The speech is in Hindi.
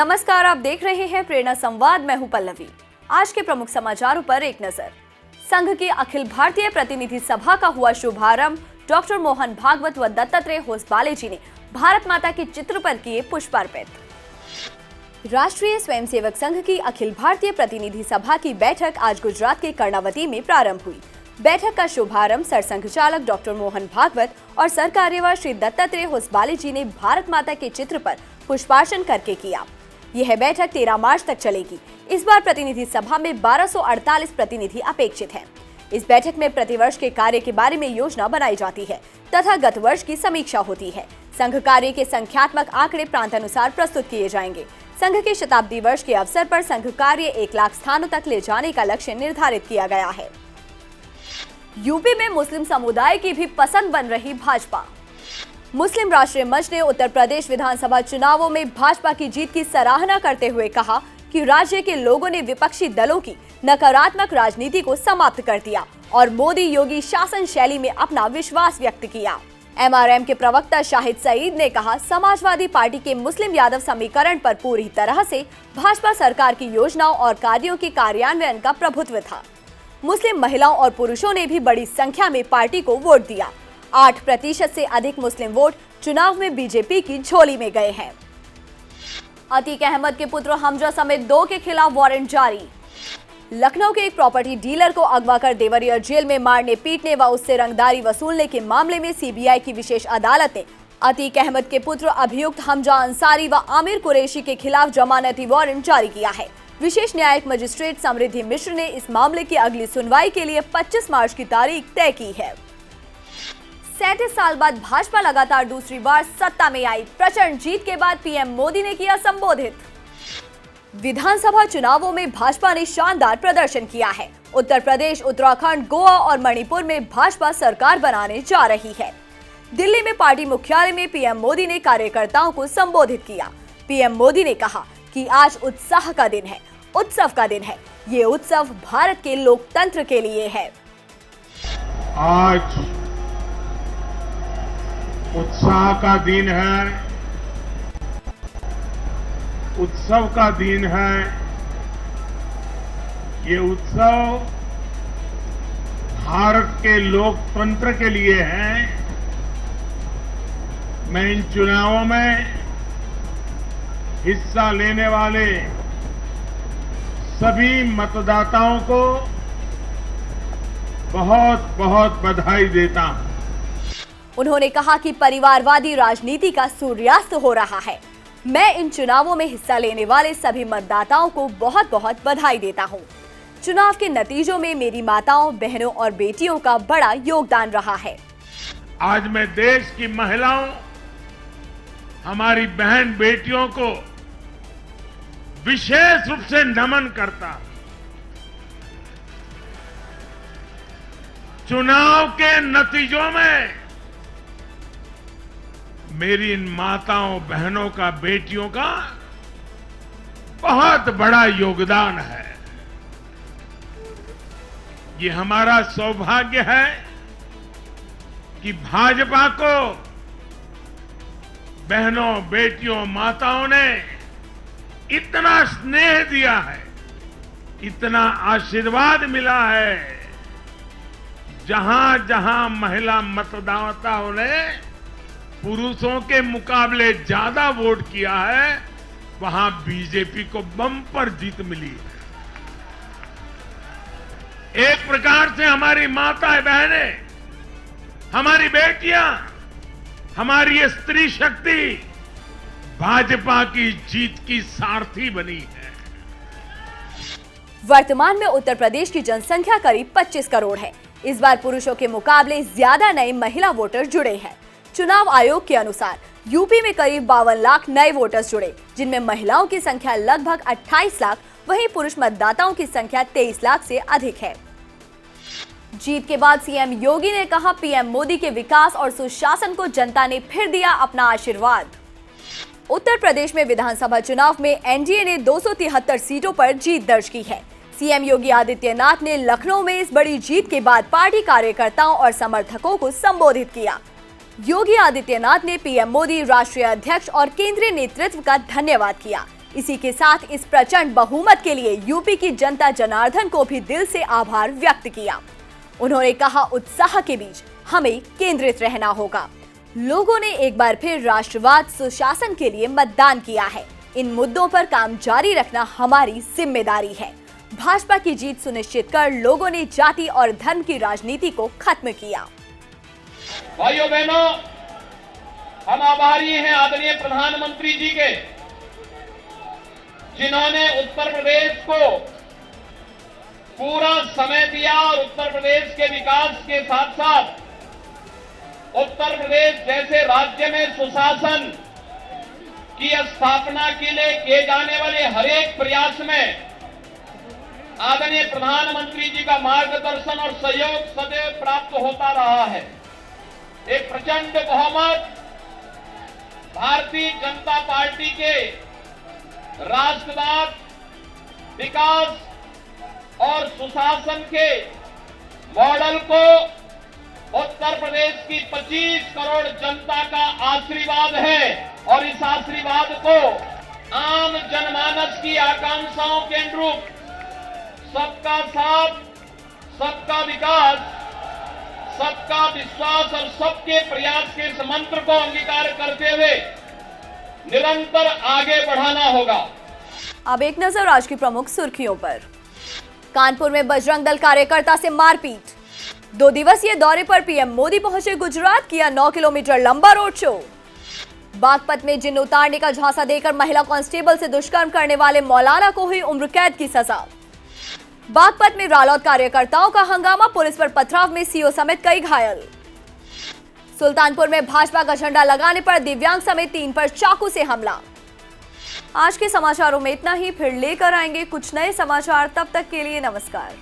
नमस्कार, आप देख रहे हैं प्रेरणा संवाद। मैं हूं पल्लवी। आज के प्रमुख समाचारों पर एक नजर। संघ की अखिल भारतीय प्रतिनिधि सभा का हुआ शुभारंभ। डॉक्टर मोहन भागवत व दत्तात्रेय होसबाले जी ने भारत माता के चित्र पर किए पुष्पार्पित। राष्ट्रीय स्वयंसेवक संघ की अखिल भारतीय प्रतिनिधि सभा की बैठक आज गुजरात के कर्णावती में प्रारंभ हुई। बैठक का शुभारंभ सरसंघ चालक डॉक्टर मोहन भागवत और सरकार्यवाह श्री दत्तात्रेय होसबाले जी ने भारत माता के चित्र पर पुष्पार्चन करके किया। यह बैठक 13 मार्च तक चलेगी। इस बार प्रतिनिधि सभा में 1248 प्रतिनिधि अपेक्षित हैं। इस बैठक में प्रतिवर्ष के कार्य के बारे में योजना बनाई जाती है तथा गत वर्ष की समीक्षा होती है। संघ कार्य के संख्यात्मक आंकड़े प्रांतानुसार प्रस्तुत किए जाएंगे। संघ के शताब्दी वर्ष के अवसर पर संघ कार्य 1 लाख स्थानों तक ले जाने का लक्ष्य निर्धारित किया गया है। यूपी में मुस्लिम समुदाय की भी पसंद बन रही भाजपा। मुस्लिम राष्ट्रीय मंच ने उत्तर प्रदेश विधानसभा चुनावों में भाजपा की जीत की सराहना करते हुए कहा कि राज्य के लोगों ने विपक्षी दलों की नकारात्मक राजनीति को समाप्त कर दिया और मोदी योगी शासन शैली में अपना विश्वास व्यक्त किया। एमआरएम के प्रवक्ता शाहिद सईद ने कहा, समाजवादी पार्टी के मुस्लिम यादव समीकरण पर पूरी तरह से भाजपा सरकार की योजनाओं और कार्यों के कार्यान्वयन का प्रभुत्व था। मुस्लिम महिलाओं और पुरुषों ने भी बड़ी संख्या में पार्टी को वोट दिया। 8% से अधिक मुस्लिम वोट चुनाव में बीजेपी की झोली में गए हैं। अतीक अहमद के पुत्र हमजा समेत 2 के खिलाफ वारंट जारी। लखनऊ के एक प्रॉपर्टी डीलर को अगवा कर देवरिया जेल में मारने पीटने व उससे रंगदारी वसूलने के मामले में सीबीआई की विशेष अदालत ने अतीक अहमद के पुत्र अभियुक्त हमजा अंसारी व आमिर कुरैशी के खिलाफ जमानती वारंट जारी किया है। विशेष न्यायिक मजिस्ट्रेट समृद्धि मिश्र ने इस मामले की अगली सुनवाई के लिए 25 मार्च की तारीख तय की है। 37 साल बाद भाजपा लगातार दूसरी बार सत्ता में आई। प्रचंड जीत के बाद पीएम मोदी ने किया संबोधित। विधानसभा चुनावों में भाजपा ने शानदार प्रदर्शन किया है। उत्तर प्रदेश, उत्तराखंड, गोवा और मणिपुर में भाजपा सरकार बनाने जा रही है। दिल्ली में पार्टी मुख्यालय में पीएम मोदी ने कार्यकर्ताओं को संबोधित किया। पीएम मोदी ने कहा कि आज उत्साह का दिन है, उत्सव का दिन है। ये उत्सव भारत के लोकतंत्र के लिए है। आज उत्साह का दिन है, उत्सव का दिन है। ये उत्सव भारत के लोकतंत्र के लिए है। मैं इन चुनावों में हिस्सा लेने वाले सभी मतदाताओं को बहुत बहुत बधाई देता हूं। उन्होंने कहा कि परिवारवादी राजनीति का सूर्यास्त हो रहा है। मैं इन चुनावों में हिस्सा लेने वाले सभी मतदाताओं को बहुत बहुत बधाई देता हूं। चुनाव के नतीजों में मेरी माताओं, बहनों और बेटियों का बड़ा योगदान रहा है। आज मैं देश की महिलाओं, हमारी बहन बेटियों को विशेष रूप से नमन करता हूं। चुनाव के नतीजों में मेरी इन माताओं, बहनों का, बेटियों का बहुत बड़ा योगदान है। ये हमारा सौभाग्य है कि भाजपा को बहनों, बेटियों, माताओं ने इतना स्नेह दिया है, इतना आशीर्वाद मिला है। जहां जहां महिला मतदाताओं ने पुरुषों के मुकाबले ज्यादा वोट किया है, वहां बीजेपी को बम्पर जीत मिली है। एक प्रकार से हमारी माताएं, बहनें, हमारी बेटियां, हमारी ये स्त्री शक्ति भाजपा की जीत की सारथी बनी है। वर्तमान में उत्तर प्रदेश की जनसंख्या करीब 25 करोड़ है। इस बार पुरुषों के मुकाबले ज्यादा नए महिला वोटर जुड़े हैं। चुनाव आयोग के अनुसार यूपी में करीब 52 लाख नए वोटर्स जुड़े, जिनमें महिलाओं की संख्या लगभग 28 लाख, वहीं पुरुष मतदाताओं की संख्या 23 लाख से अधिक है। जीत के बाद सीएम योगी ने कहा, पीएम मोदी के विकास और सुशासन को जनता ने फिर दिया अपना आशीर्वाद। उत्तर प्रदेश में विधानसभा चुनाव में एनडीए ने 273 सीटों पर जीत दर्ज की है। सीएम योगी आदित्यनाथ ने लखनऊ में इस बड़ी जीत के बाद पार्टी कार्यकर्ताओं और समर्थकों को संबोधित किया। योगी आदित्यनाथ ने पीएम मोदी, राष्ट्रीय अध्यक्ष और केंद्रीय नेतृत्व का धन्यवाद किया। इसी के साथ इस प्रचंड बहुमत के लिए यूपी की जनता जनार्दन को भी दिल से आभार व्यक्त किया। उन्होंने कहा, उत्साह के बीच हमें केंद्रित रहना होगा। लोगों ने एक बार फिर राष्ट्रवाद सुशासन के लिए मतदान किया है। इन मुद्दों पर काम जारी रखना हमारी जिम्मेदारी है। भाजपा की जीत सुनिश्चित कर लोगों ने जाति और धर्म की राजनीति को खत्म किया। भाइयों बहनों, हम आभारी हैं आदरणीय प्रधानमंत्री जी के, जिन्होंने उत्तर प्रदेश को पूरा समय दिया और उत्तर प्रदेश के विकास के साथ साथ उत्तर प्रदेश जैसे राज्य में सुशासन की स्थापना के लिए किए जाने वाले हर एक प्रयास में आदरणीय प्रधानमंत्री जी का मार्गदर्शन और सहयोग सदैव प्राप्त होता रहा है। एक प्रचंड बहुमत भारतीय जनता पार्टी के राष्ट्रवाद, विकास और सुशासन के मॉडल को उत्तर प्रदेश की 25 करोड़ जनता का आशीर्वाद है और इस आशीर्वाद को आम जनमानस की आकांक्षाओं के अनुरूप सबका साथ, सबका विकास, सबका विश्वास और सबके प्रयास के इस मंत्र को अंगीकार करते हुए निरंतर आगे बढ़ाना होगा। अब एक नजर आज की प्रमुख सुर्खियों पर। कानपुर में बजरंग दल कार्यकर्ता से मारपीट। 2 दिवसीय दौरे पर पीएम मोदी पहुंचे गुजरात, किया 9 किलोमीटर लंबा रोड शो। बागपत में जिन्न उतारने का झांसा देकर महिला कांस्टेबल से दुष्कर्म करने वाले मौलाना को हुई उम्र कैद की सजा। बागपत में रालोद कार्यकर्ताओं का हंगामा, पुलिस पर पथराव में सीओ समेत कई घायल। सुल्तानपुर में भाजपा का झंडा लगाने पर दिव्यांग समेत 3 पर चाकू से हमला। आज के समाचारों में इतना ही, फिर लेकर आएंगे कुछ नए समाचार। तब तक के लिए नमस्कार।